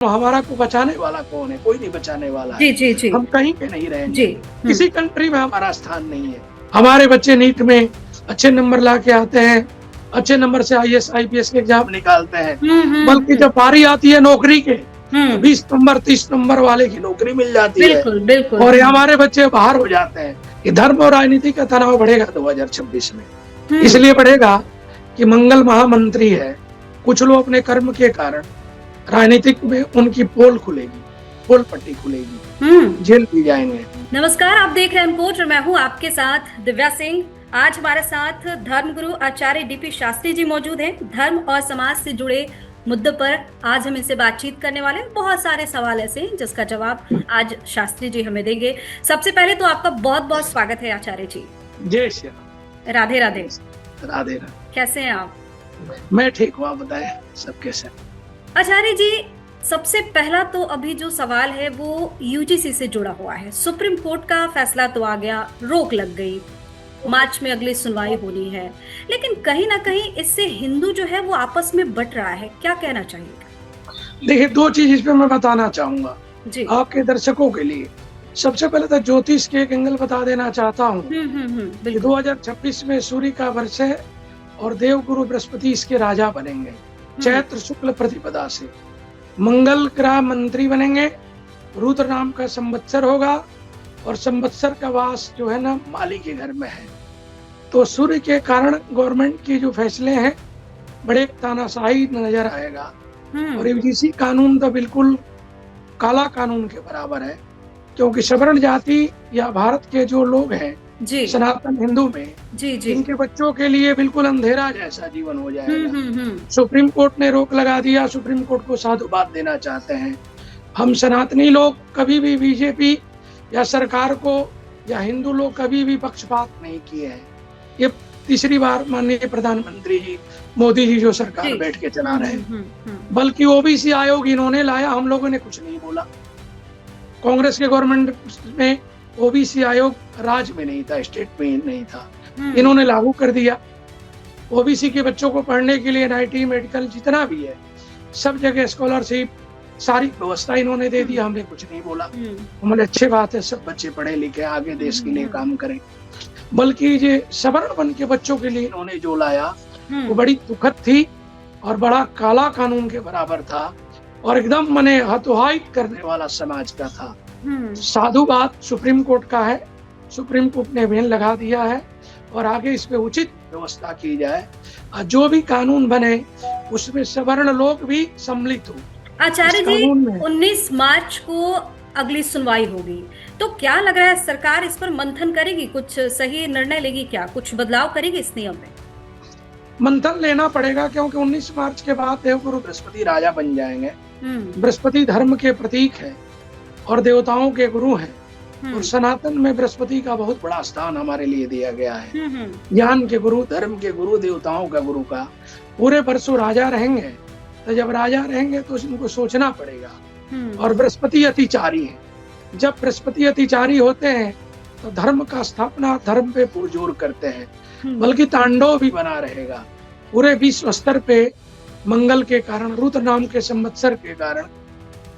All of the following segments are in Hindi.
हमारा को बचाने वाला कौन है? कोई नहीं बचाने वाला है। जी, जी, जी। हम कहीं पे नहीं रहेंगे। जी। किसी कंट्री में हमारा स्थान नहीं है। हमारे बच्चे नीट में अच्छे नंबर ला के आते हैं, अच्छे नंबर से आईएएस आईपीएस के एग्जाम निकालते हैं, बल्कि जब बारी आती है नौकरी के तो 20 नंबर 30 नंबर वाले की नौकरी मिल जाती है बिल्कुल, बिल्कुल। और हमारे बच्चे बाहर हो जाते हैं। ये धर्म और राजनीति का तनाव बढ़ेगा 2026 में। इसलिए बढ़ेगा कि मंगल महामंत्री है, कुछ लोग अपने कर्म के कारण राजनीतिक में उनकी पोल खुलेगी, पोल पट्टी खुलेगी, जेल भी जाएंगे। नमस्कार, आप देख रहे हैं अनकोट और मैं हूं आपके साथ दिव्या सिंह। आज हमारे साथ धर्मगुरु आचार्य डीपी शास्त्री जी मौजूद हैं। धर्म और समाज से जुड़े मुद्दों पर आज हम इनसे बातचीत करने वाले हैं। बहुत सारे सवाल ऐसे हैं जिसका जवाब आज शास्त्री जी हमें देंगे। सबसे पहले तो आपका बहुत बहुत स्वागत है आचार्य जी। जय श्री राम। राधे राधे। राधे राधे। कैसे हैं आप? मैं ठीक हूँ, आप बताएं सब कैसे? आचार्य जी, सबसे पहला तो अभी जो सवाल है वो यूजीसी से जुड़ा हुआ है। सुप्रीम कोर्ट का फैसला तो आ गया, रोक लग गई, मार्च में अगली सुनवाई होनी है, लेकिन कहीं ना कहीं इससे हिंदू जो है वो आपस में बट रहा है। क्या कहना चाहिएगा? देखिए, दो चीज इस पे मैं बताना चाहूंगा जी। आपके दर्शकों के लिए। सबसे पहले तो ज्योतिष के एक एंगल बता देना चाहता हूँ कि 2026 में सूर्य का वर्ष है और देवगुरु बृहस्पति इसके राजा बनेंगे चैत्र शुक्ल प्रतिपदा से। मंगल ग्रह मंत्री बनेंगे, रुद्र नाम का संवत्सर होगा और संवत्सर का वास जो है ना माली के घर में है। तो सूर्य के कारण गवर्नमेंट के जो फैसले हैं बड़े तानाशाही नजर आएगा और यूजीसी कानून तो बिल्कुल काला कानून के बराबर है, क्योंकि सवर्ण जाति या भारत के जो लोग हैं जी। सनातन हिंदू में जी जी। इनके बच्चों के लिए बिल्कुल अंधेरा जैसा जीवन हो जाएगा। सुप्रीम कोर्ट ने रोक लगा दिया। सुप्रीम कोर्ट को साधुवाद देना चाहते हैं। हम सनातनी लोग कभी भी बीजेपी या सरकार को या हिंदू लोग कभी भी पक्षपात नहीं किए हैं। ये तीसरी बार माननीय प्रधानमंत्री जी मोदी जी जो सरकार बैठ के चला रहे हैं, बल्कि ओबीसी आयोग इन्होंने लाया, हम लोगों ने कुछ नहीं बोला। कांग्रेस के गवर्नमेंट में ओबीसी आयोग राज्य में नहीं था, स्टेट में नहीं था, इन्होंने लागू कर दिया। ओबीसी के बच्चों को पढ़ने के लिए एनआईटी मेडिकल जितना भी है सब जगह स्कॉलरशिप सारी व्यवस्था इन्होंने दे दी, हमने कुछ नहीं बोला। हमारे अच्छी बात है, सब बच्चे पढ़े लिखे आगे देश के लिए काम करें। बल्कि ये सवर्ण वन के बच्चों के लिए इन्होंने जो लाया वो बड़ी दुखद थी और बड़ा काला कानून के बराबर था और एकदम मने हतोहाई करने वाला समाज का था। साधुवाद सुप्रीम कोर्ट का है, सुप्रीम कोर्ट ने बैन लगा दिया है और आगे इस पे उचित व्यवस्था की जाए। जो भी कानून बने उसमें सवर्ण लोग भी सम्मिलित हो। आचार्य जी, 19 मार्च को अगली सुनवाई होगी, तो क्या लग रहा है सरकार इस पर मंथन करेगी, कुछ सही निर्णय लेगी, क्या कुछ बदलाव करेगी इस नियम में? मंथन लेना पड़ेगा, क्योंकि 19 मार्च के बाद देवगुरु बृहस्पति राजा बन जाएंगे। बृहस्पति धर्म के प्रतीक है और देवताओं के गुरु हैं और सनातन में बृहस्पति का बहुत बड़ा स्थान हमारे लिए दिया गया है। ज्ञान के गुरु, धर्म के गुरु, देवताओं का गुरु का पूरे परसों राजा रहेंगे। तो जब राजा रहेंगे तो इनको सोचना पड़ेगा। और बृहस्पति अतिचारी है, जब बृहस्पति अतिचारी होते हैं तो धर्म का स्थापना धर्म पे पुरजोर करते हैं, बल्कि तांडव भी बना रहेगा पूरे विश्व स्तर पे। मंगल के कारण, रुद्र नाम के संवत्सर के कारण,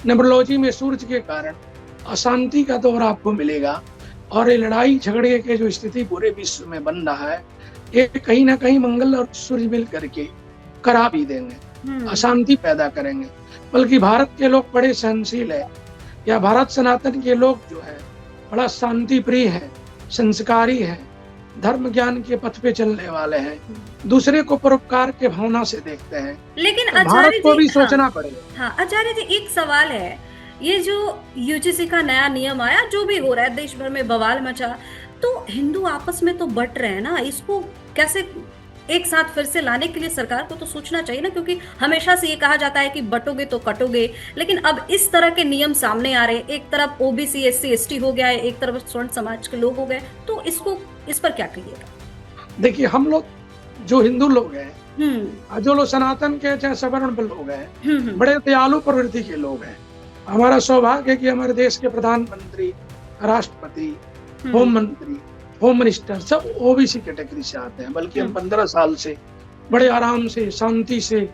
न्यूमरोलॉजी में सूरज के कारण अशांति का दौर आपको मिलेगा और ये लड़ाई झगड़े के जो स्थिति पूरे विश्व में बन रहा है ये कहीं ना कहीं मंगल और सूर्य मिल करके करा भी देंगे, अशांति पैदा करेंगे। बल्कि भारत के लोग बड़े सहनशील है या भारत सनातन के लोग जो है बड़ा शांति प्रिय है, संस्कारी है, धर्म ज्ञान के पथ पे चलने वाले हैं, दूसरे को परोपकार के भावना से देखते हैं। लेकिन तो भारत को भी सोचना पड़ेगा। हाँ आचार्य जी, एक सवाल है, ये जो यूजीसी का नया नियम आया, जो भी हो रहा है, देश भर में बवाल मचा, तो हिंदू आपस में तो बट रहे हैं ना, इसको कैसे एक साथ फिर से लाने के लिए सरकार को तो सोचना चाहिए ना, क्योंकि हमेशा से ये कहा जाता है कि बटोगे तो कटोगे। लेकिन अब इस तरह के नियम सामने आ रहे हैं, एक तरफ ओबीसी एससी एसटी हो गया है, एक तरफ स्वर्ण समाज के लोग हो गए, तो इसको इस पर क्या कहिएगा? देखिए, हम लोग जो हिंदू लोग हैं, जो लोग सनातन के चाहे सवर्ण लोग हैं, बड़े दयालु प्रवृत्ति के लोग हैं। हमारा सौभाग्य है कि हमारे देश के प्रधानमंत्री, राष्ट्रपति, होम मंत्री, होम मिनिस्टर सब ओबीसी कैटेगरी से आते हैं। बल्कि हम 15 साल से बड़े आराम से, शांति से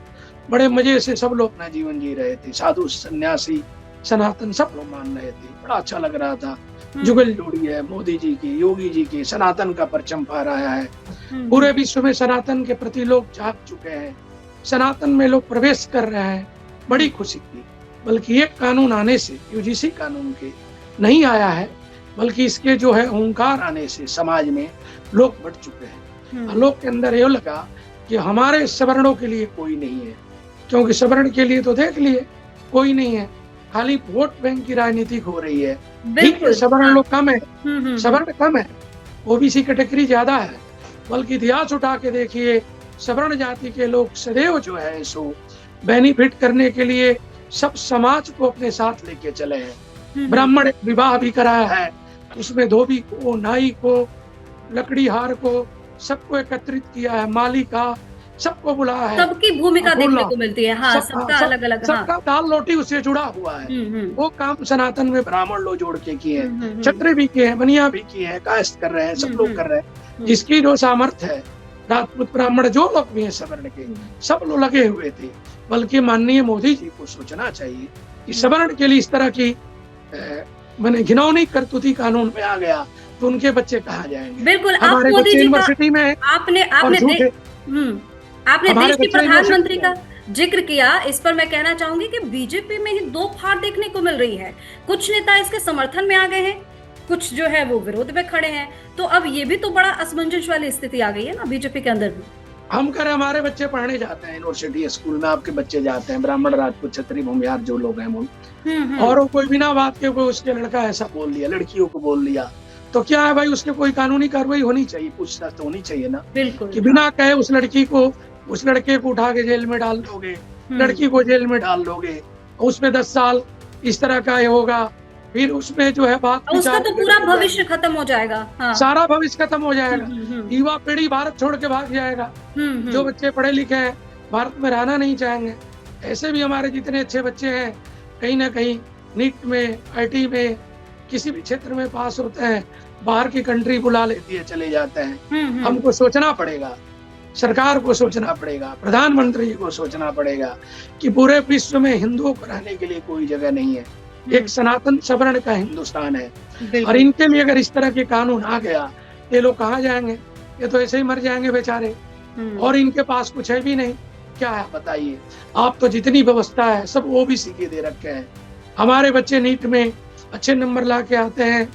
बड़े मजे से सब लोग अपना जीवन जी रहे थे, साधु सन्यासी सनातन सब लोग मान रहे थे, बड़ा अच्छा लग रहा था। जुगल जोड़ी है मोदी जी की, योगी जी की, सनातन का परचम फहराया है। पूरे विश्व में सनातन के प्रति लोग जाग चुके हैं, सनातन में लोग प्रवेश कर रहे हैं, बड़ी खुशी की। बल्कि एक कानून आने से, यूजीसी कानून के नहीं आया है, बल्कि इसके जो है ओंकार आने से समाज में लोग बढ़ चुके हैं। लोग के अंदर ये लगा कि हमारे सवर्णों के लिए कोई नहीं है, क्योंकि सवर्ण के लिए तो देख लिए कोई नहीं है, खाली वोट बैंक की राजनीति हो रही है। ठीक है, सवर्ण लोग कम है, सवर्ण कम है, ओबीसी कैटेगरी ज्यादा है, बल्कि इतिहास उठा के देखिए सवर्ण जाति के लोग सदैव जो है सो बेनिफिट करने के लिए सब समाज को अपने साथ लेके चले हैं। ब्राह्मण विवाह भी कराया है, उसमें धोबी को, नाई को, लकड़ीहार को सबको एकत्रित किया है, माली का सबको बुलाया है। सबकी भूमिका देखने को मिलती है। हाँ, सबका अलग अलग, सबका दाल रोटी उससे जुड़ा हुआ है। वो काम सनातन में ब्राह्मण लोग जोड़ के किए हैं, क्षत्रिय भी किए हैं, बनिया भी किए हैं, कायस्थ कर रहे हैं, सब लोग कर रहे हैं। जिसकी जो सामर्थ्य है, राजपूत ब्राह्मण जो लोग भी हैं सवर्ण के, सब लोग लगे हुए थे। बल्कि माननीय मोदी जी को सोचना चाहिए कि सवर्ण के लिए इस तरह की मैंने घिनौनी करतूती कानून में आ गया तो उनके बच्चे कहाँ जाएंगे। बिल्कुल, हमारे बच्चे यूनिवर्सिटी में आपने देश के प्रधानमंत्री का जिक्र किया, इस पर मैं कहना चाहूंगी कि बीजेपी में ही दो फाड़ देखने को मिल रही है। कुछ नेता इसके समर्थन में आ गए हैं, कुछ जो है वो विरोध में खड़े हैं। तो अब ये भी तो बड़ा असमंजस वाली स्थिति आ गई है ना बीजेपी के अंदर भी। हम करें, हमारे बच्चे पढ़ने जाते हैं यूनिवर्सिटी स्कूल में, आपके बच्चे जाते हैं, ब्राह्मण राजपूत क्षत्रिय भूमिहार जो लोग हैं, और कोई बिना बात के कोई उसके लड़का ऐसा बोल दिया, लड़कियों को बोल दिया, तो क्या है भाई, उसके कोई कानूनी कार्रवाई होनी चाहिए, पूछताछ तो होनी चाहिए ना। बिल्कुल, कि बिना कहे उस लड़की को, उस लड़के को उठा के जेल में डाल दोगे, लड़की को जेल में डाल दोगे, उसमें 10 साल इस तरह का होगा, फिर उसमें जो है बात, उसका तो पूरा भविष्य खत्म हो जाएगा। हाँ। सारा भविष्य खत्म हो जाएगा। युवा पीढ़ी भारत छोड़ के भाग जाएगा। जो बच्चे पढ़े लिखे हैं भारत में रहना नहीं चाहेंगे। ऐसे भी हमारे जितने अच्छे बच्चे हैं, कहीं ना कहीं नीट में, आईटी में, किसी भी क्षेत्र में पास होते हैं, बाहर की कंट्री बुला लेती है, चले जाते हैं। हमको सोचना पड़ेगा, सरकार को सोचना पड़ेगा, प्रधानमंत्री को सोचना पड़ेगा कि पूरे विश्व में हिंदुओं को रहने के लिए कोई जगह नहीं है। एक सनातन सवर्ण का हिंदुस्तान है, और इनके लिए अगर इस तरह के कानून आ गया, ये लोग कहाँ जाएंगे? ये तो ऐसे ही मर जाएंगे बेचारे, और इनके पास कुछ है भी नहीं। क्या है बताइए आप? तो जितनी व्यवस्था है सब ओबीसी के दे रखे हैं। हमारे बच्चे नीट में अच्छे नंबर ला के आते हैं,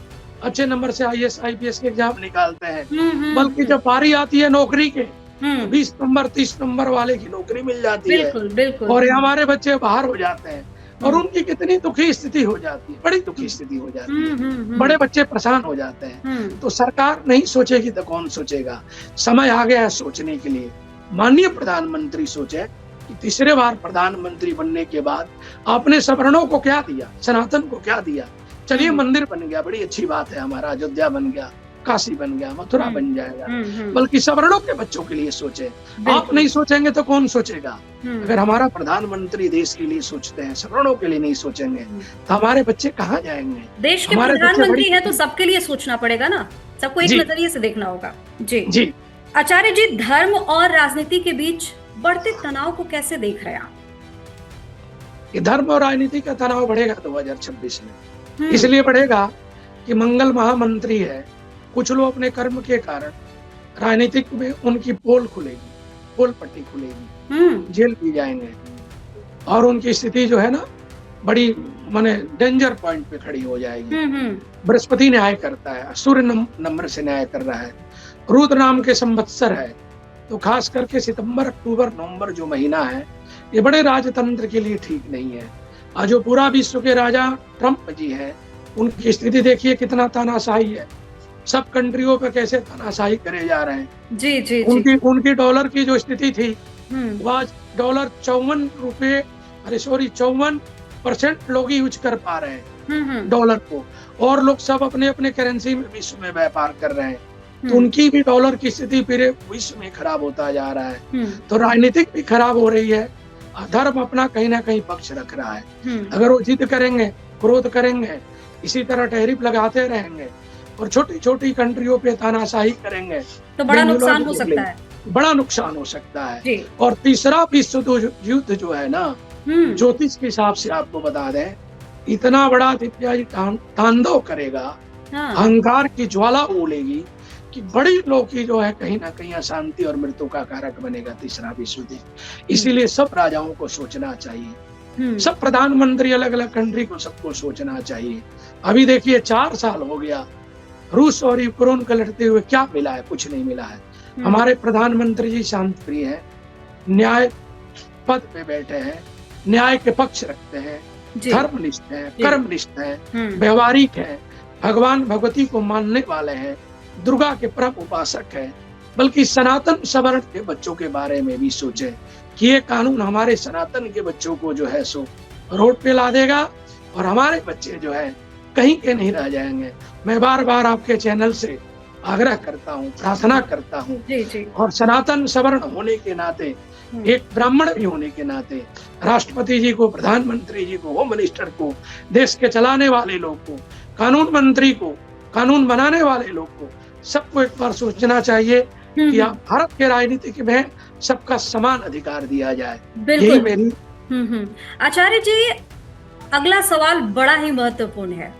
अच्छे नंबर से IAS IPS के एग्जाम निकालते हैं, बल्कि जब बारी आती है नौकरी के, 20 नंबर 30 नंबर वाले की नौकरी मिल जाती है, और हमारे बच्चे बाहर हो जाते हैं, और उनकी कितनी दुखी स्थिति हो जाती है, बड़ी दुखी स्थिति हो जाती है, बड़े बच्चे परेशान हो जाते हैं। तो सरकार नहीं सोचेगी तो कौन सोचेगा? समय आ गया है सोचने के लिए। माननीय प्रधानमंत्री सोचे कि तीसरे बार प्रधानमंत्री बनने के बाद आपने सवर्णों को क्या दिया, सनातन को क्या दिया? चलिए मंदिर बन गया, बड़ी अच्छी बात है, हमारा अयोध्या बन गया, काशी बन गया, मथुरा बन जाएगा, बल्कि सवर्णों के बच्चों के लिए सोचे। आप नहीं सोचेंगे तो कौन सोचेगा? अगर हमारा प्रधानमंत्री देश के लिए सोचते हैं, सवर्णों के लिए नहीं सोचेंगे, तो हमारे बच्चे कहाँ जाएंगे? देश के प्रधानमंत्री है तो सबके लिए सोचना पड़ेगा ना, सबको एक नजरिए से देखना होगा। जी आचार्य जी, धर्म और राजनीति के बीच बढ़ते तनाव को कैसे देख रहे हैं आप? ये धर्म और राजनीति का तनाव बढ़ेगा 2026 में। इसलिए बढ़ेगा कि मंगल महामंत्री है, कुछ लोग अपने कर्म के कारण राजनीतिक में उनकी पोल खुलेगी, पोल पट्टी खुलेगी, जेल भी जाएंगे, और उनकी स्थिति जो है ना बड़ी माने डेंजर पॉइंट पे खड़ी हो जाएगी। बृहस्पति न्याय करता है, सूर्य नंबर से न्याय कर रहा है, रुद्र नाम के संवत्सर है, तो खास करके सितंबर, अक्टूबर, नवंबर जो महीना है, ये बड़े राजतंत्र के लिए ठीक नहीं है। आज जो पूरा विश्व के राजा ट्रंप जी हैं, उनकी स्थिति देखिए कितना तानाशाही है, सब कंट्रियों पे कैसे तानाशाही करे जा रहे हैं। जी। उनकी डॉलर की जो स्थिति थी, वह डॉलर 54% लोग ही यूज कर पा रहे हैं डॉलर को, और लोग सब अपने अपने करेंसी में विश्व में व्यापार कर रहे हैं, तो उनकी भी डॉलर की स्थिति पूरे विश्व में खराब होता जा रहा है। तो राजनीतिक भी खराब हो रही है, धर्म अपना कहीं ना कहीं पक्ष रख रहा है। अगर वो जिद करेंगे, क्रोध करेंगे, इसी तरह टैरिफ लगाते रहेंगे और छोटी छोटी कंट्रियों पे तानाशाही करेंगे, तो बड़ा नुकसान हो सकता है। बड़ा नुकसान हो सकता है। जी। और तीसरा विश्व युद्ध जो है ना, ज्योतिष के हिसाब से आपको बता दें, इतना बड़ा दिव्याजी तांडव करेगा, हाँ। अहंकार की ज्वाला बोलेगी कि बड़ी लोग की जो है कहीं ना कहीं अशांति और मृत्यु का कारक बनेगा तीसरा विश्व युद्ध। इसीलिए सब राजाओं को सोचना चाहिए, सब प्रधानमंत्री अलग अलग कंट्री को सबको सोचना चाहिए। अभी देखिए 4 साल हो गया रूस और यूक्रेन को लड़ते हुए, क्या मिला है? कुछ नहीं मिला है। हमारे प्रधानमंत्री जी शांत प्रिय है, न्याय पद पे बैठे हैं, न्याय के पक्ष रखते हैं, धर्मनिष्ठ है, कर्मनिष्ठ है, व्यवहारिक है, भगवान भगवती को मानने वाले हैं, दुर्गा के परम उपासक है। बल्कि सनातन सवर्ण के बच्चों के बारे में भी सोचे कि ये कानून हमारे सनातन के बच्चों को जो है सो रोड पे ला देगा और हमारे बच्चे जो है कहीं के नहीं रह जाएंगे। मैं बार बार आपके चैनल से आग्रह करता हूँ, प्रार्थना करता हूँ, और सनातन सवर्ण होने के नाते, एक ब्राह्मण भी होने के नाते, राष्ट्रपति जी को, प्रधानमंत्री जी को, होम मिनिस्टर को, देश के चलाने वाले लोग को, कानून मंत्री को, कानून बनाने वाले लोग को, सबको एक बार सोचना चाहिए कि आप भारत के राजनीतिक में सबका समान अधिकार दिया जाए। यही मेरी। आचार्य जी, अगला सवाल बड़ा ही महत्वपूर्ण है।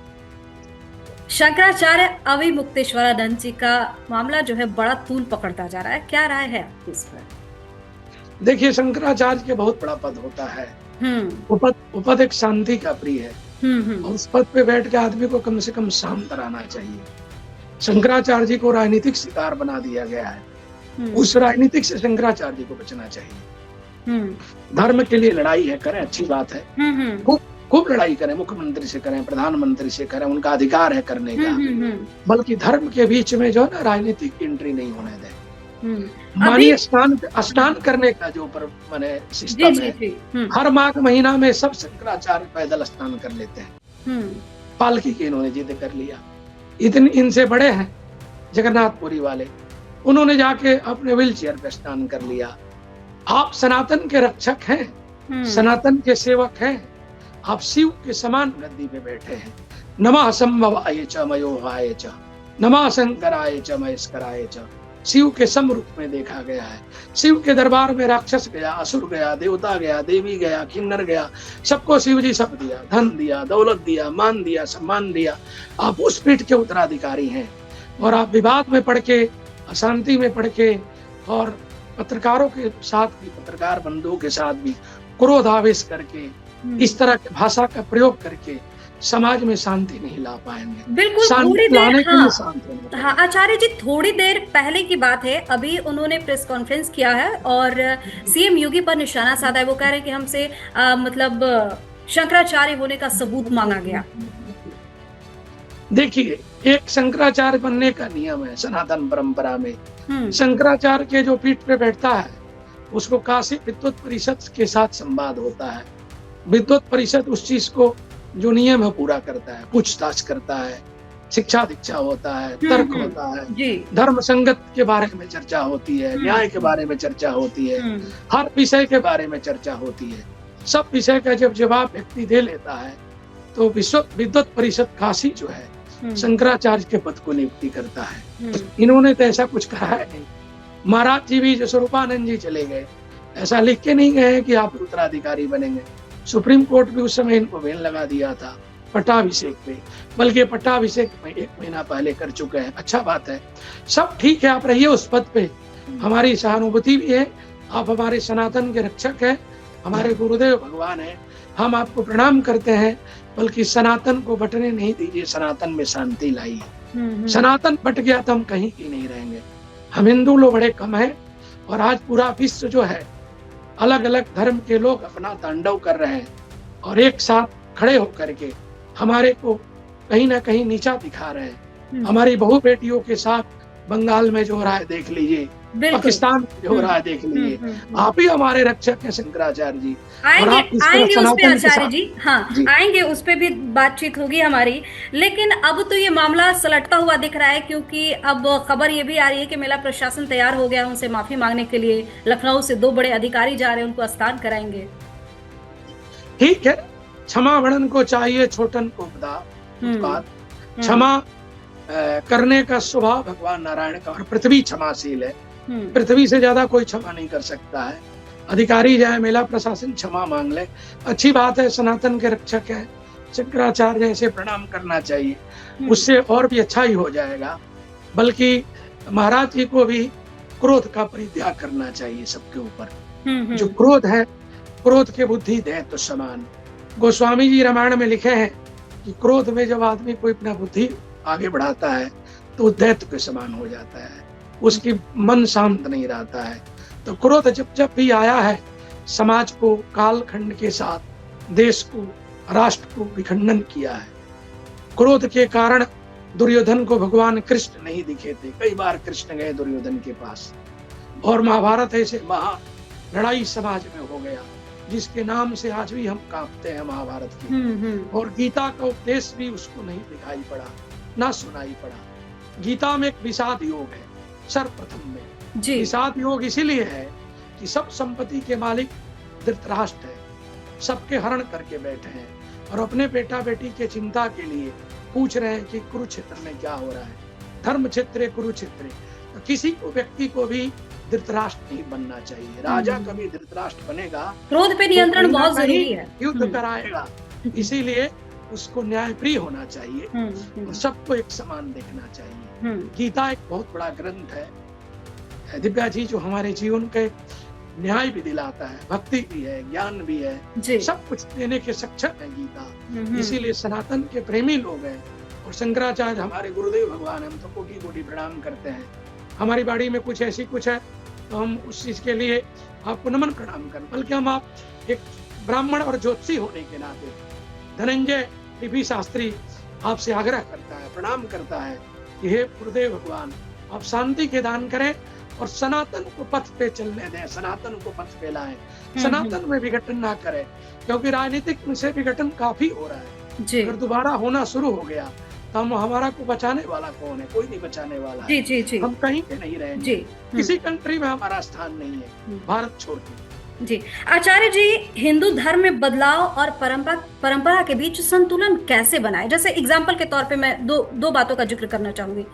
शंकराचार्य अविमुक्तेश्वरानंद जी का मामला जो है बड़ा तूल पकड़ता जा रहा है, क्या राय है आपकी इस पर? देखिए, शंकराचार्य के बहुत बड़ा पद होता है, उपद एक शांति का प्रिय है, और उस पद पे बैठ के आदमी को कम से कम शांत रहना चाहिए। शंकराचार्य जी को राजनीतिक शिकार बना दिया गया है, उस राजनीतिक से शंकराचार्य जी को बचना चाहिए। धर्म के लिए लड़ाई है, करें, अच्छी बात है, खूब लड़ाई करें, मुख्यमंत्री से करें, प्रधानमंत्री से करें, उनका अधिकार है करने का, बल्कि धर्म के बीच में जो है ना राजनीतिक एंट्री नहीं होने दें। मानिए स्नान करने का जो माने सिस्टम है, हर माघ महीना में सब शंकराचार्य पैदल स्नान कर लेते हैं। पालकी के इन्होंने जिद कर लिया, इतने इनसे बड़े हैं जगन्नाथपुरी वाले, उन्होंने जाके अपने व्हील चेयर पे स्नान कर लिया। आप सनातन के रक्षक हैं, सनातन के सेवक हैं, आप शिव के समान गद्दी पे बैठे हैं। नमः संभवाय च मयोहाय च, नमः शंकराय च महेश्वराय च। शिव के सम रूप में देखा गया है। शिव के दरबार में राक्षस गया, असुर गया, देवता गया, देवी गया, किन्नर गया, सबको शिव जी सब दिया, धन दिया, दौलत दिया, मान दिया, सम्मान दिया। आप उस पीठ के उत्तराधिकारी हैं, और आप विवाद में पड़ के, अशांति में पड़ के, और पत्रकारों के साथ भी, पत्रकार बंधुओं के साथ भी क्रोध आवेश करके, इस तरह की भाषा का प्रयोग करके समाज में शांति नहीं ला पाएंगे। बिल्कुल, थोड़ी देर हाँ आचार्य जी, थोड़ी देर पहले की बात है, अभी उन्होंने प्रेस कॉन्फ्रेंस किया है और सीएम योगी पर निशाना साधा है। वो कह रहे हैं कि हमसे मतलब शंकराचार्य होने का सबूत मांगा गया। देखिए, एक शंकराचार्य बनने का नियम है सनातन परंपरा में। शंकराचार्य के जो पीठ पे बैठता है उसको काशी विद्वत परिषद के साथ संवाद होता है। विद्वत परिषद उस चीज को जो नियम है पूरा करता है, पूछताछ करता है, शिक्षा दीक्षा होता है, तर्क होता है, धर्म संगत के बारे में चर्चा होती है, न्याय के बारे में चर्चा होती है, हर विषय के बारे में चर्चा होती है। सब विषय का जब जवाब व्यक्ति दे लेता है तो विश्व विद्वत परिषद काशी जो है शंकराचार्य के पद को नियुक्ति करता है। इन्होंने तो ऐसा कुछ कहा है नहीं। महाराज जी भी जो स्वरूपानंद जी चले गए, ऐसा लिख के नहीं गए कि आप उत्तराधिकारी बनेंगे। सुप्रीम कोर्ट भी उस समय इनको बैन लगा दिया था पट्टाभिषेक पे, बल्कि पट्टाभिषेक में 1 महीना पहले कर चुके हैं। अच्छा बात है, सब ठीक है, आप रहिए उस पद पे, हमारी सहानुभूति भी है। आप हमारे सनातन के रक्षक हैं, हमारे गुरुदेव भगवान हैं, हम आपको प्रणाम करते हैं। बल्कि सनातन को बटने नहीं दीजिए, सनातन में शांति लाइए। सनातन बट गया तो हम कहीं की नहीं रहेंगे। हम हिंदू लोग बड़े कम हैं, और आज पूरा विश्व जो है अलग अलग धर्म के लोग अपना तांडव कर रहे हैं, और एक साथ खड़े होकर के हमारे को कहीं ना कहीं नीचा दिखा रहे हैं। हमारी बहू बेटियों के साथ बंगाल में जो हो रहा है देख लीजिए, पाकिस्तान में जो हो रहा है देख लीजिए। आप ही हमारे रक्षक हैं शंकराचार्य जी। आएंगे उस पे आचार्य जी, हाँ आएंगे, उस पे भी बातचीत होगी हमारी। लेकिन अब तो ये मामला सलटता हुआ दिख रहा है, क्योंकि अब खबर ये भी आ रही है कि मेला प्रशासन तैयार हो गया उनसे माफी मांगने के लिए। लखनऊ से 2 बड़े अधिकारी जा रहे हैं, उनको स्नान कराएंगे। ठीक है, क्षमा बड़न को चाहिए छोटन को बात। क्षमा करने का स्वभाव भगवान नारायण का, और पृथ्वी क्षमाशील है। पृथ्वी से ज्यादा कोई क्षमा नहीं कर सकता है। अधिकारी जाए, मेला प्रशासन क्षमा मांग ले, अच्छी बात है, सनातन के रक्षक है, शंकराचार्य ऐसे प्रणाम करना चाहिए, उससे और भी अच्छा ही हो जाएगा। बल्कि महाराज जी को भी क्रोध का परित्याग करना चाहिए सबके ऊपर। जो क्रोध है, क्रोध के बुद्धि दैत्य समान। गोस्वामी जी रामायण में लिखे हैं कि क्रोध में जब आदमी कोई अपना बुद्धि आगे बढ़ाता है तो दैत्य के समान हो जाता है, उसकी मन शांत नहीं रहता है। तो क्रोध जब जब भी आया है, समाज को कालखंड के साथ देश को, राष्ट्र को विखंडन किया है। क्रोध के कारण दुर्योधन को भगवान कृष्ण नहीं दिखे थे, कई बार कृष्ण गए दुर्योधन के पास, और महाभारत ऐसे महा लड़ाई समाज में हो गया जिसके नाम से आज भी हम कांपते हैं महाभारत की। और गीता का उपदेश भी उसको नहीं दिखाई पड़ा, ना सुनाई पड़ा। गीता में एक विषाद योग है सर्वप्रथम में। विषाद योग इसीलिए है कि सब संपत्ति के मालिक धृतराष्ट्र है, सबके हरण करके बैठे हैं और अपने बेटा बेटी के चिंता के लिए पूछ रहे हैं कि कुरुक्षेत्र में क्या हो रहा है, धर्म क्षेत्र कुरुक्षेत्र। तो किसी को व्यक्ति को भी धृतराष्ट्र नहीं बनना चाहिए। राजा कभी धृतराष्ट्र बनेगा, क्रोध पे नियंत्रण बहुत जरूरी है, युद्ध कराएगा। इसीलिए उसको न्यायप्रिय होना चाहिए और सबको एक समान देखना चाहिए। गीता एक बहुत बड़ा ग्रंथ है दिव्या जी, जो हमारे जीवन के न्याय भी दिलाता है, भक्ति भी है, ज्ञान भी है, सब कुछ देने के सक्षम है गीता। इसीलिए सनातन के प्रेमी लोग हैं और शंकराचार्य हमारे गुरुदेव भगवान, हम तो कोटि कोटि प्रणाम करते हैं। हमारी बाड़ी में कुछ ऐसी कुछ है तो हम उस चीज के लिए आपको नमन प्रणाम करें। बल्कि हम आप एक ब्राह्मण और ज्योतिषी होने के नाते धनंजय टीपी शास्त्री आपसे आग्रह करता है, प्रणाम करता है कि हे गुरुदेव भगवान, आप शांति के दान करें और सनातन को पथ पे चलने दें, सनातन को पथ पे लाएं, सनातन में विघटन ना करें, क्योंकि राजनीतिक से विघटन काफी हो रहा है। अगर दोबारा होना शुरू हो गया तो हम, हमारा को बचाने वाला कौन है? कोई नहीं बचाने वाला है। हम कहीं पे नहीं रहेंगे, किसी कंट्री में हमारा स्थान नहीं है भारत छोड़ के। जी आचार्य जी, हिंदू धर्म में बदलाव और परंपरा के बीच संतुलन कैसे बनाए? जैसे एग्जाम्पल के तौर पे मैं दो बातों का जिक्र करना चाहूंगी।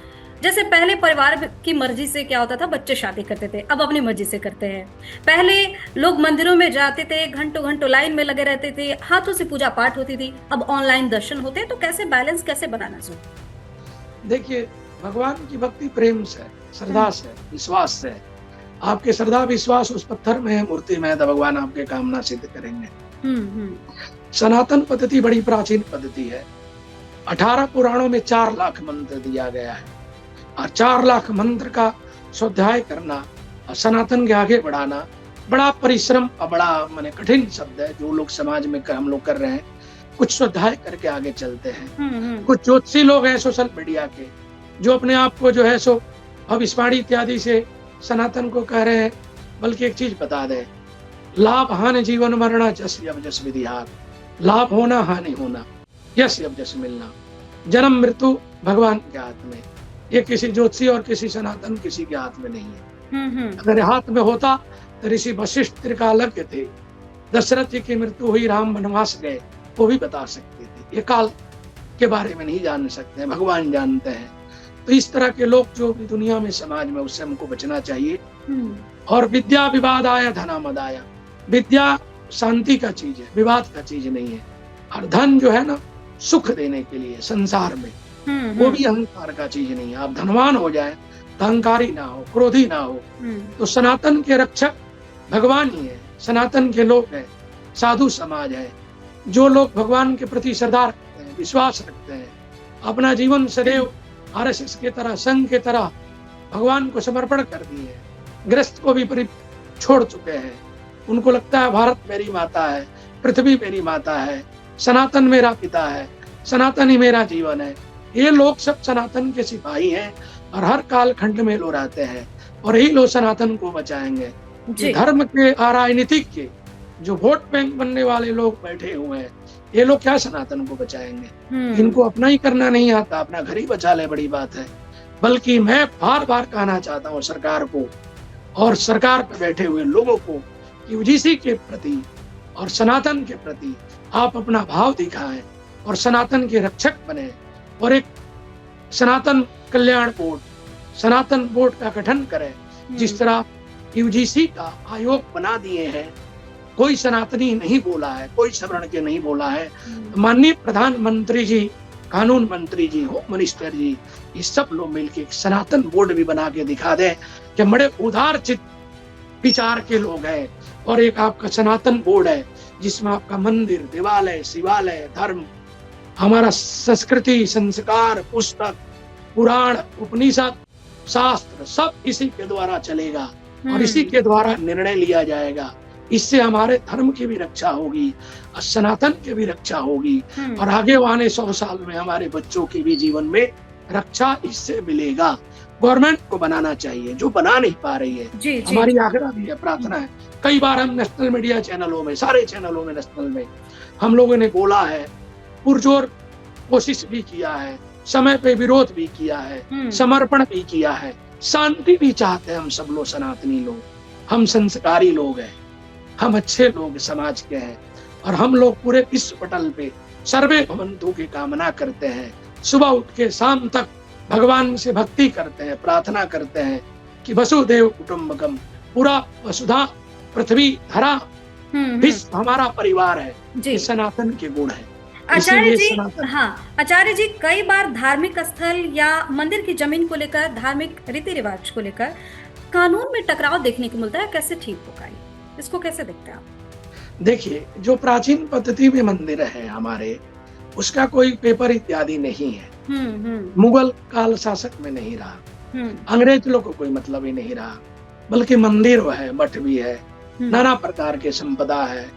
जैसे पहले परिवार की मर्जी से क्या होता था, बच्चे शादी करते थे, अब अपनी मर्जी से करते हैं। पहले लोग मंदिरों में जाते थे, घंटों घंटों लाइन में लगे रहते थे, हाथों से पूजा पाठ होती थी, अब ऑनलाइन दर्शन होते हैं। तो कैसे बैलेंस कैसे बनाना चाहिए? देखिए, भगवान की भक्ति प्रेम से, श्रद्धा से, विश्वास से। आपके श्रद्धा विश्वास उस पत्थर में है, मूर्ति में है, तो भगवान आपके कामना सिद्ध करेंगे। सनातन पद्धति बड़ी प्राचीन पद्धति है। 18 पुराणों में 4 लाख मंत्र दिया गया है और 4 लाख मंत्र का स्वाध्याय करना और सनातन के आगे बढ़ाना बड़ा परिश्रम और बड़ा माने कठिन शब्द है, जो लोग समाज में हम लोग कर रहे हैं। कुछ स्वाध्याय करके आगे चलते हैं। कुछ ज्योतिषी लोग हैं सोशल मीडिया के, जो अपने आप को जो है सो भविष्यवाणी इत्यादि से सनातन को कह रहे हैं। बल्कि एक चीज बता दें, लाभ हानि जीवन मरना जस यब जस विधिहार। लाभ होना, हानि होना, यश यब जस मिलना, जन्म मृत्यु भगवान के हाथ में। ये किसी ज्योतिषी और किसी सनातन किसी के हाथ में नहीं है। अगर हाथ में होता तो ऋषि वशिष्ठ त्रिकालज्ञ थे, दशरथ जी की मृत्यु हुई, राम वनवास गए, वो भी बता सकते थे। ये काल के बारे में नहीं जान सकते हैं, भगवान जानते हैं। तो इस तरह के लोग जो भी दुनिया में समाज में, उससे हमको बचना चाहिए। और विद्या विवाद आया धना मद आया। विद्या शांति का चीज है, विवाद का चीज नहीं है। और धन जो है ना, सुख देने के लिए संसार में, वो भी अहंकार का चीज नहीं है। आप धनवान हो जाए तो अहंकारी ना हो, क्रोधी ना हो। तो सनातन के रक्षक भगवान ही है, सनातन के लोग हैं, साधु समाज है। जो लोग भगवान के प्रति श्रद्धा रखते हैं, विश्वास रखते हैं, अपना जीवन सदैव आरएसएस के तरह, संघ के तरह भगवान को समर्पण कर दिए, ग्रस्त को भी छोड़ चुके हैं। उनको लगता है भारत मेरी माता है, पृथ्वी मेरी माता है, सनातन मेरा पिता है, सनातन ही मेरा जीवन है। ये लोग सब सनातन के सिपाही हैं और हर काल खंड में लोग रहते हैं और यही लोग सनातन को बचाएंगे। धर्म के और राजनीतिक के जो वोट बैंक बनने वाले लोग बैठे हुए हैं, ये लोग क्या सनातन को बचाएंगे? इनको अपना ही करना नहीं आता, अपना घर ही बचा ले, बड़ी बात है। बल्कि मैं बार बार कहना चाहता हूँ सरकार को और सरकार पर बैठे हुए लोगों को कि यूजीसी के प्रति और सनातन के प्रति आप अपना भाव दिखाएं और सनातन के रक्षक बने और एक सनातन कल्याण बोर्ड, सनातन बोर्ड का गठन करें जिस तरह यूजीसी का आयोग बना दिए हैं, कोई सनातनी नहीं बोला है, कोई सवर्ण के नहीं बोला है। माननीय प्रधानमंत्री जी, कानून मंत्री जी, होम मिनिस्टर जी, ये सब लोग मिलके एक सनातन बोर्ड भी बना के दिखा दें कि बड़े उदार चित्त विचार के लोग हैं, और एक आपका सनातन बोर्ड है जिसमें आपका मंदिर, देवालय, शिवालय, धर्म, हमारा संस्कृति, संस्कार, पुस्तक, पुराण, उपनिषद, शास्त्र सब इसी के द्वारा चलेगा और इसी के द्वारा निर्णय लिया जाएगा। इससे हमारे धर्म की भी रक्षा होगी और सनातन की भी रक्षा होगी, और आगे आने 100 साल में हमारे बच्चों की भी जीवन में रक्षा इससे मिलेगा। गवर्नमेंट को बनाना चाहिए, जो बना नहीं पा रही है। जी, हमारी आग्रह भी है, प्रार्थना है। कई बार हम नेशनल मीडिया चैनलों में, सारे चैनलों में, नेशनल में हम लोगों ने बोला है, पुरजोर कोशिश भी किया है, समय पे विरोध भी किया है, समर्पण भी किया है, शांति भी चाहते हैं हम सब लोग, सनातनी लोग। हम संस्कारी लोग हैं, हम अच्छे लोग समाज के हैं, और हम लोग पूरे विश्व पटल पे सर्वे भवन्तु की कामना करते हैं। सुबह उठ के शाम तक भगवान से भक्ति करते हैं, प्रार्थना करते हैं कि वसुदेव कुटुंबकम, पूरा वसुधा पृथ्वी धरा विश्व हमारा परिवार है। ये सनातन के गुण है। आचार्य जी, हाँ आचार्य जी, कई बार धार्मिक स्थल या मंदिर की जमीन को लेकर, धार्मिक रीति रिवाज को लेकर कानून में टकराव देखने को मिलता है। कैसे ठीक होगा, इसको कैसे देखते हैं आप? देखिए, जो प्राचीन पद्धति में मंदिर है हमारे, उसका कोई पेपर इत्यादि नहीं है। मुगल काल शासक में नहीं रहा, अंग्रेज लोग को कोई मतलब ही नहीं रहा, बल्कि मंदिर है, मठ भी है, नाना प्रकार के संपदा है,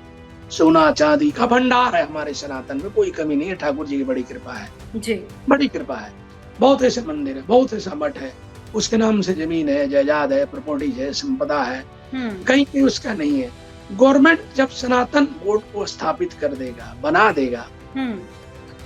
सोना चांदी का भंडार है। हमारे सनातन में कोई कमी नहीं है। ठाकुर जी की बड़ी कृपा है जी, बड़ी कृपा है। बहुत ऐसे मंदिर है, बहुत ऐसा मठ है, उसके नाम से जमीन है, जायदाद है, प्रॉपर्टी है, संपदा है, कहीं कहीं उसका नहीं है। गवर्नमेंट जब सनातन बोर्ड को स्थापित कर देगा, बना देगा,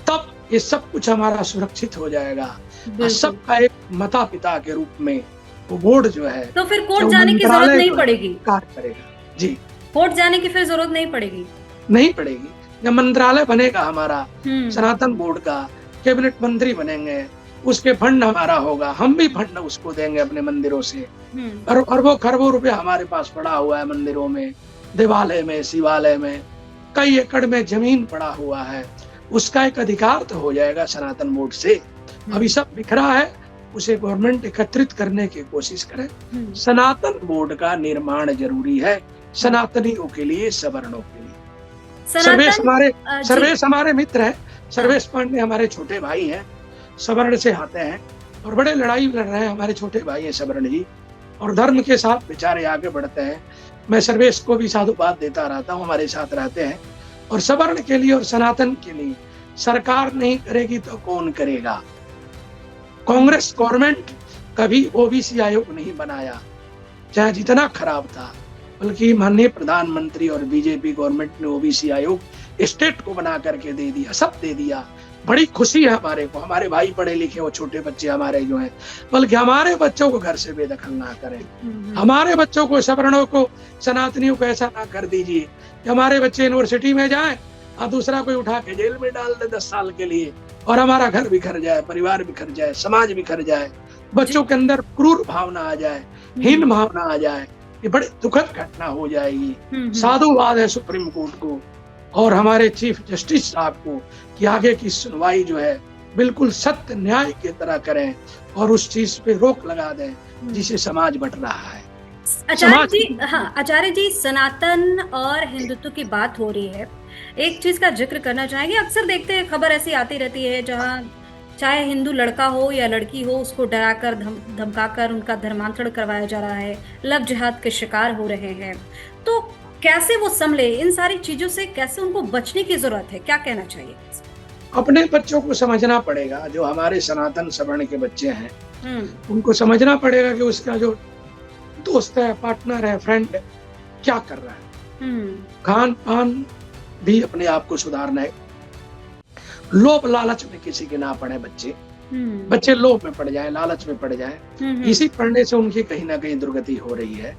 तब ये सब कुछ हमारा सुरक्षित हो जाएगा। सबका एक माता पिता के रूप में वो बोर्ड जो है, तो फिर कोर्ट जाने की जरूरत नहीं पड़ेगी, कार्य करेगा। जी, कोर्ट जाने की फिर जरूरत नहीं पड़ेगी, नहीं पड़ेगी। जब मंत्रालय बनेगा हमारा सनातन बोर्ड का, कैबिनेट मंत्री बनेंगे, उसके फंड हमारा होगा, हम भी फंड उसको देंगे अपने मंदिरों से, और अरबों खरबों रुपए हमारे पास पड़ा हुआ है मंदिरों में, देवालय में, शिवालय में, कई एकड़ में जमीन पड़ा हुआ है, उसका एक अधिकार तो हो जाएगा सनातन बोर्ड से। अभी सब बिखरा है, उसे गवर्नमेंट एकत्रित करने की कोशिश करे। सनातन बोर्ड का निर्माण जरूरी है, सनातनियों के लिए, सवर्णों के लिए। सर्वेश हमारे मित्र है, सर्वेश पांडे हमारे छोटे भाई हैं, सवर्ण से आते हैं और बड़े लड़ाई लड़ रहे हैं। हमारे छोटे भाई हैं सवर्ण जी, और धर्म के साथ बेचारे आगे बढ़ते हैं। मैं सर्वेश को भी साधुवाद देता रहता हूँ, हमारे साथ रहते हैं। और सवर्ण के लिए और सनातन के लिए सरकार नहीं करेगी तो कौन करेगा? कांग्रेस गवर्नमेंट कभी ओबीसी आयोग नहीं बनाया, चाहे जितना खराब था, बल्कि माननीय प्रधानमंत्री और बीजेपी गवर्नमेंट ने ओबीसी आयोग स्टेट को बना करके दे दिया, सब दे दिया। बड़ी खुशी है हमारे को, हमारे भाई पढ़े लिखे और छोटे बच्चे हमारे जो हैं, बल्कि हमारे बच्चों को घर से बेदखल ना करें। हमारे बच्चों को, सवर्णों को, सनातनियों को ऐसा ना कर दीजिए कि हमारे बच्चे यूनिवर्सिटी में जाएं और दूसरा कोई उठा के जेल में डाल दे 10 साल के लिए, और हमारा घर बिखर जाए, परिवार बिखर जाए, समाज बिखर जाए, बच्चों के अंदर क्रूर भावना आ जाए, हीन भावना आ जाए। ये बड़ी दुखद घटना हो जाएगी। साधुवाद है सुप्रीम कोर्ट को और हमारे चीफ जस्टिस साहब को कि आगे की सुनवाई जो है बिल्कुल सत्य न्याय की तरह करें और उस चीज पे रोक लगा दें जिसे समाज बट रहा है। आचार्य जी, हाँ आचार्य जी, सनातन और हिंदुत्व की बात हो रही है, एक चीज का जिक्र करना चाहेंगे। अक्सर देखते हैं, खबर ऐसी आती रहती है जहाँ चाहे हिंदू लड़का हो या लड़की हो, उसको डराकर धमकाकर उनका धर्मांतरण करवाया जा रहा है, लव जिहाद के शिकार हो रहे हैं। तो कैसे वो संभले इन सारी चीजों से, कैसे उनको बचने की जरूरत है, क्या कहना चाहिए? अपने बच्चों को समझना पड़ेगा। जो हमारे सनातन सवर्ण के बच्चे हैं उनको समझना पड़ेगा कि उसका जो दोस्त है, पार्टनर है, फ्रेंड है, क्या कर रहा है। खान पान भी अपने आप को सुधारना है। लोभ लालच में किसी के ना पड़े बच्चे लोभ में पड़ जाए, लालच में पड़ जाए। इसी पढ़ने से उनकी कहीं ना कहीं दुर्गति हो रही है।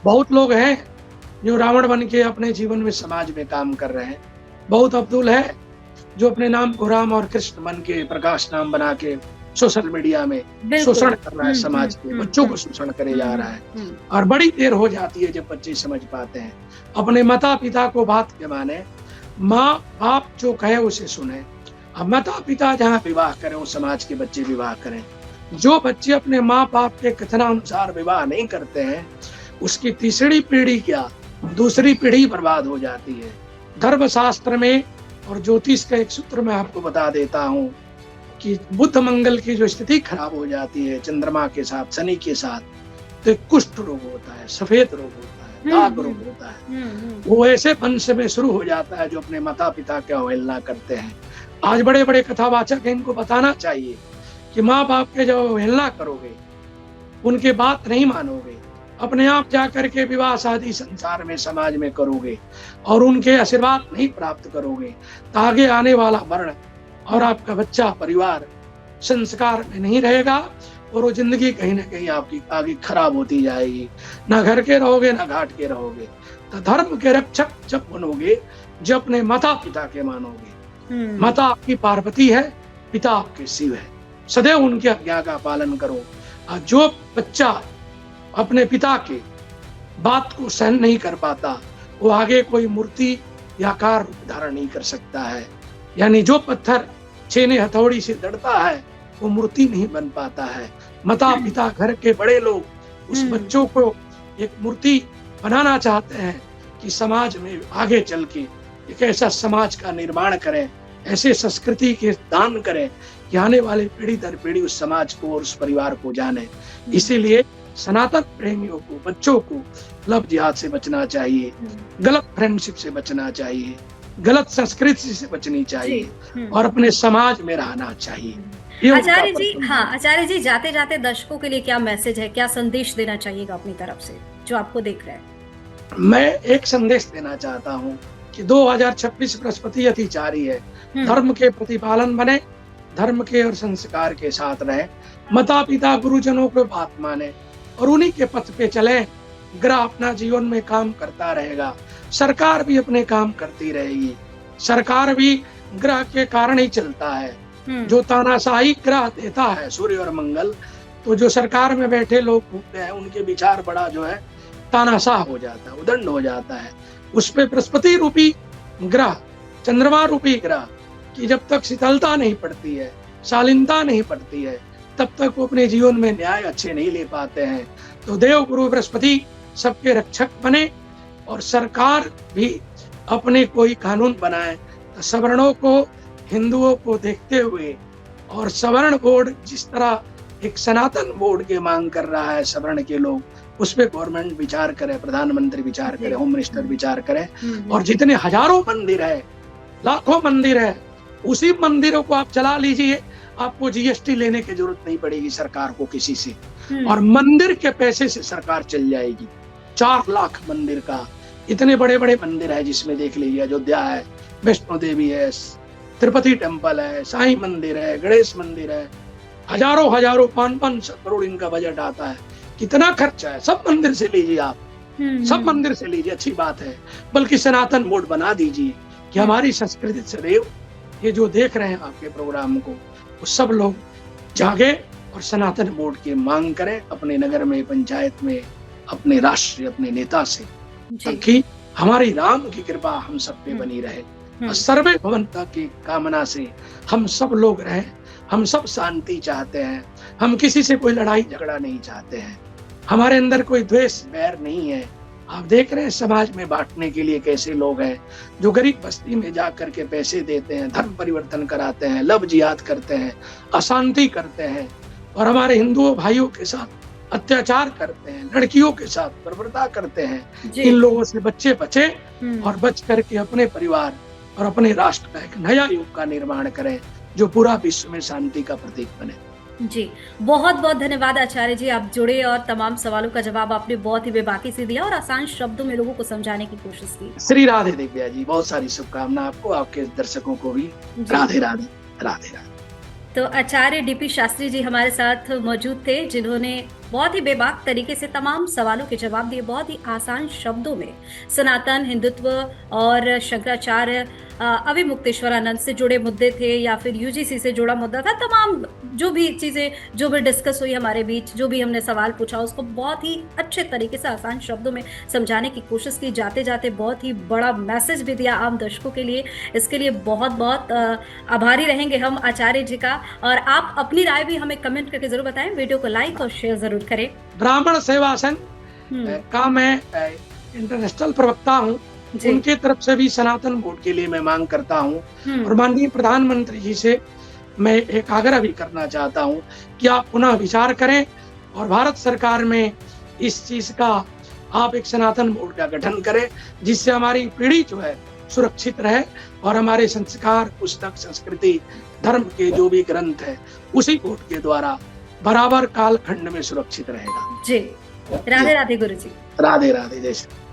बहुत लोग हैं जो रावण बन के अपने जीवन में समाज में काम कर रहे हैं। बहुत अब्दुल है जो अपने नाम को राम और कृष्ण बन के, प्रकाश नाम बना के सोशल मीडिया में शोषण कर रहा है, समाज के बच्चों को शोषण करे जा रहा है। और बड़ी देर हो जाती है जब बच्चे समझ पाते हैं। अपने माता पिता को बात के माने, माँ बाप जो कहे उसे सुने। अब माता पिता जहाँ विवाह करें, उस समाज के बच्चे विवाह करें। जो बच्चे अपने माँ बाप के कथनानुसार विवाह नहीं करते हैं, उसकी तीसरी पीढ़ी क्या, दूसरी पीढ़ी बर्बाद हो जाती है। धर्मशास्त्र में और ज्योतिष का एक सूत्र मैं आपको बता देता हूँ कि बुध मंगल की जो स्थिति खराब हो जाती है चंद्रमा के साथ, शनि के साथ, तो एक कुष्ठ रोग होता है, सफेद रोग होता है, दाग रोग होता है। वो ऐसे वंश में शुरू हो जाता है जो अपने माता पिता की अवहेलना करते हैं। आज बड़े बड़े कथावाचक हैं, इनको बताना चाहिए कि माँ बाप के जब अवहेलना करोगे, उनके बात नहीं मानोगे, अपने आप जाकर के विवाह शादी संसार में समाज में करोगे और उनके आशीर्वाद नहीं प्राप्त करोगे, तो आगे आने वाला वर्ण और आपका बच्चा परिवार संस्कार में नहीं रहेगा और वो जिंदगी कहीं ना कहीं आपकी आगे खराब होती जाएगी। ना घर के रहोगे ना घाट के रहोगे। तो धर्म के रक्षक जब बनोगे, जब अपने माता पिता के मानोगे। माता आपकी पार्वती है, पिता आपके शिव है। सदैव उनकी आज्ञा का पालन करो। और जो बच्चा अपने पिता के बात को सहन नहीं कर पाता, वो आगे कोई मूर्ति या कार रूप धारण नहीं कर सकता है। यानी जो पत्थर छेने हथौड़ी से दड़ता है, वो मूर्ति नहीं बन पाता है। माता पिता, घर के बड़े लोग उस बच्चों को एक मूर्ति बनाना चाहते हैं कि समाज में आगे चल के एक ऐसा समाज का निर्माण करें, ऐसे संस्कृति के दान करें कि आने वाले पीढ़ी दर पीढ़ी उस समाज को और उस परिवार को जाने। इसीलिए सनातन प्रेमियों को, बच्चों को लव जिहाद से बचना चाहिए, गलत फ्रेंडशिप से बचना चाहिए, गलत संस्कृति से बचनी चाहिए और अपने समाज में रहना चाहिए। आचार्य जी, हाँ आचार्य जी, जाते जाते दर्शकों के लिए क्या मैसेज है, क्या संदेश देना चाहिएगा अपनी तरफ से जो आपको देख रहे हैं? मैं एक संदेश देना चाहता हूँ कि 2026 बृहस्पति अतिचारी है। धर्म के प्रतिपालन बने, धर्म के और संस्कार के साथ रहे, माता पिता गुरुजनों को बात माने और उन्हीं के पथ पे चले। ग्रह अपना जीवन में काम करता रहेगा, सरकार भी अपने काम करती रहेगी। सरकार भी ग्रह के कारण ही चलता है। जो तानाशाही ग्रह देता है सूर्य और मंगल, तो जो सरकार में बैठे लोग होते हैं उनके विचार बड़ा जो है तानाशाह हो जाता है, उदंड हो जाता है। उस पे बृहस्पति रूपी ग्रह, चंद्रमा रूपी ग्रह की जब तक शीतलता नहीं पड़ती है, शालीनता नहीं पड़ती है, तब तक वो अपने जीवन में न्याय अच्छे नहीं ले पाते हैं। तो देव गुरु बृहस्पति सबके रक्षक बने और सरकार भी अपने कोई कानून बनाए तो सवर्णों को, हिंदुओं को देखते हुए, और सवर्ण बोर्ड जिस तरह एक सनातन बोर्ड की मांग कर रहा है सवर्ण के लोग, उस पे गवर्नमेंट विचार करे, प्रधानमंत्री विचार करे, होम मिनिस्टर विचार करे। और जितने हजारों मंदिर है, लाखों मंदिर है, उसी मंदिरों को आप चला लीजिए, आपको जीएसटी लेने की जरूरत नहीं पड़ेगी सरकार को किसी से, और मंदिर के पैसे से सरकार चल जाएगी। 4 लाख मंदिर का, इतने बड़े बड़े मंदिर है जिसमें देख लीजिए अयोध्या है, वैष्णो देवी है, तिरुपति टेम्पल है, साईं मंदिर है, गणेश मंदिर है, हजारों 5-5 करोड़ इनका बजट आता है। कितना खर्चा है, सब मंदिर से लीजिए आप, सब मंदिर से लीजिए, अच्छी बात है। बल्कि सनातन बोर्ड बना दीजिए कि हमारी संस्कृति सदैव, ये जो देख रहे हैं आपके प्रोग्राम को, वो सब लोग जागे और सनातन बोर्ड की मांग करें अपने नगर में, पंचायत में, अपने राष्ट्र, अपने नेता से, ताकि हमारी राम की कृपा हम सब पे बनी रहे और सर्वे भवंता की कामना से हम सब लोग रहें। हम सब शांति चाहते हैं, हम किसी से कोई लड़ाई झगड़ा नहीं चाहते हैं, हमारे अंदर कोई द्वेष बैर नहीं है। आप देख रहे हैं समाज में बांटने के लिए कैसे लोग हैं जो गरीब बस्ती में जा करके पैसे देते हैं, धर्म परिवर्तन कराते हैं, लव जिहाद करते हैं, अशांति करते हैं और हमारे हिंदुओं भाइयों के साथ अत्याचार करते हैं, लड़कियों के साथ बर्बरता करते हैं। इन लोगों से बच्चे बचे और बच करके अपने परिवार और अपने राष्ट्र का एक नया युग का निर्माण करें जो पूरा विश्व में शांति का प्रतीक बने। जी, बहुत बहुत धन्यवाद आचार्य जी, आप जुड़े और तमाम सवालों का जवाब आपने बहुत ही बेबाकी से दिया और आसान शब्दों में लोगों को समझाने की कोशिश की। श्री राधे दिव्या जी, बहुत सारी शुभकामनाएं आपको, आपके दर्शकों को भी। राधे राधे, राधे राधे। तो आचार्य डीपी शास्त्री जी हमारे साथ मौजूद थे, जिन्होंने बहुत ही बेबाक तरीके से तमाम सवालों के जवाब दिए, बहुत ही आसान शब्दों में सनातन, हिंदुत्व और शंकराचार्य अभी मुक्तेश्वरानंद से जुड़े मुद्दे थे या फिर यूजीसी से जुड़ा मुद्दा था, तमाम जो भी चीजें जो भी डिस्कस हुई हमारे बीच, जो भी हमने सवाल पूछा उसको बहुत ही अच्छे तरीके से आसान शब्दों में समझाने की कोशिश की, जाते जाते बहुत ही बड़ा मैसेज भी दिया आम दर्शकों के लिए। इसके लिए बहुत बहुत आभारी रहेंगे हम आचार्य जी का। और आप अपनी राय भी हमें कमेंट करके जरूर बताएं, वीडियो को लाइक और शेयर जरूर करें। ब्राह्मण सेवा संघ का मैं इंटरनेशनल प्रवक्ता हूँ, उनके तरफ से भी सनातन वोट के लिए मैं मांग करता हूँ। और माननीय प्रधानमंत्री जी से मैं एक आग्रह भी करना चाहता हूँ कि आप पुनः विचार करें और भारत सरकार में इस चीज का आप एक सनातन बोर्ड का गठन करें, जिससे हमारी पीढ़ी जो है सुरक्षित रहे और हमारे संस्कार, पुस्तक, संस्कृति, धर्म के जो भी ग्रंथ है उसी बोर्ड के द्वारा बराबर कालखंड में सुरक्षित रहेगा। जी, राधे राधे गुरु जी। राधे राधे, जय श्री।